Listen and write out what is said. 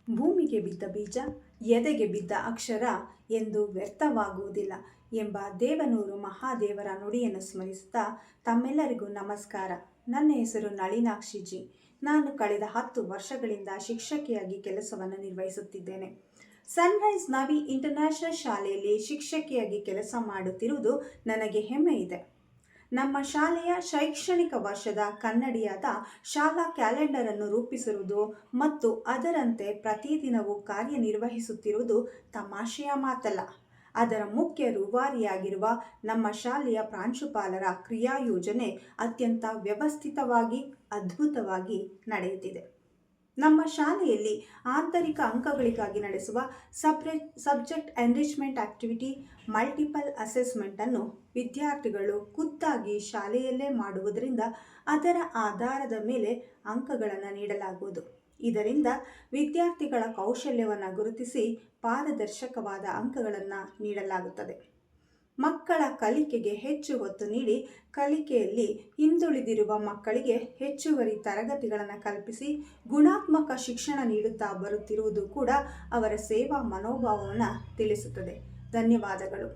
ಭೂಮಿಗೆ ಬಿದ್ದ ಬೀಜ ಎದೆಗೆ ಬಿದ್ದ ಅಕ್ಷರ ಎಂದು ವ್ಯರ್ಥವಾಗುವುದಿಲ್ಲ ಎಂಬ ದೇವನೂರು ಮಹಾದೇವರ ನುಡಿಯನ್ನು ಸ್ಮರಿಸುತ್ತಾ ತಮ್ಮೆಲ್ಲರಿಗೂ ನಮಸ್ಕಾರ. ನನ್ನ ಹೆಸರು ನಳಿನಾಕ್ಷಿ ಜಿ. ನಾನು ಕಳೆದ 10 ವರ್ಷಗಳಿಂದ ಶಿಕ್ಷಕಿಯಾಗಿ ಕೆಲಸವನ್ನು ನಿರ್ವಹಿಸುತ್ತಿದ್ದೇನೆ. ಸನ್ರೈಸ್ ನವಿ ಇಂಟರ್ನ್ಯಾಷನಲ್ ಶಾಲೆಯಲ್ಲಿ ಶಿಕ್ಷಕಿಯಾಗಿ ಕೆಲಸ ಮಾಡುತ್ತಿರುವುದು ನನಗೆ ಹೆಮ್ಮೆ ಇದೆ. ನಮ್ಮ ಶಾಲೆಯ ಶೈಕ್ಷಣಿಕ ವರ್ಷದ ಕನ್ನಡಿಯಾದ ಶಾಲಾ ಕ್ಯಾಲೆಂಡರ್ ಅನ್ನು ರೂಪಿಸಿರುವುದು ಮತ್ತು ಅದರಂತೆ ಪ್ರತಿದಿನವೂ ಕಾರ್ಯನಿರ್ವಹಿಸುತ್ತಿರುವುದು ತಮಾಷೆಯ ಮಾತಲ್ಲ. ಅದರ ಮುಖ್ಯ ರೂವಾರಿಯಾಗಿರುವ ನಮ್ಮ ಶಾಲೆಯ ಪ್ರಾಂಶುಪಾಲರ ಕ್ರಿಯಾಯೋಜನೆ ಅತ್ಯಂತ ವ್ಯವಸ್ಥಿತವಾಗಿ ಅದ್ಭುತವಾಗಿ ನಡೆಯುತ್ತಿದೆ. ನಮ್ಮ ಶಾಲೆಯಲ್ಲಿ ಆಂತರಿಕ ಅಂಕಗಳಿಗಾಗಿ ನಡೆಸುವ subject enrichment activity multiple assessment ಅನ್ನು ವಿದ್ಯಾರ್ಥಿಗಳು ಖುದ್ದಾಗಿ ಶಾಲೆಯಲ್ಲೇ ಮಾಡುವುದರಿಂದ ಅದರ ಆಧಾರದ ಮೇಲೆ ಅಂಕಗಳನ್ನು ನೀಡಲಾಗುವುದು. ಇದರಿಂದ ವಿದ್ಯಾರ್ಥಿಗಳ ಕೌಶಲ್ಯವನ್ನು ಗುರುತಿಸಿ ಪಾರದರ್ಶಕವಾದ ಅಂಕಗಳನ್ನು ನೀಡಲಾಗುತ್ತದೆ. ಮಕ್ಕಳ ಕಲಿಕೆಗೆ ಹೆಚ್ಚು ಒತ್ತು ನೀಡಿ ಕಲಿಕೆಯಲ್ಲಿ ಹಿಂದುಳಿದಿರುವ ಮಕ್ಕಳಿಗೆ ಹೆಚ್ಚುವರಿ ತರಗತಿಗಳನ್ನು ಕಲ್ಪಿಸಿ ಗುಣಾತ್ಮಕ ಶಿಕ್ಷಣ ನೀಡುತ್ತಾ ಬರುತ್ತಿರುವುದು ಕೂಡ ಅವರ ಸೇವಾ ಮನೋಭಾವವನ್ನು ತಿಳಿಸುತ್ತದೆ. ಧನ್ಯವಾದಗಳು.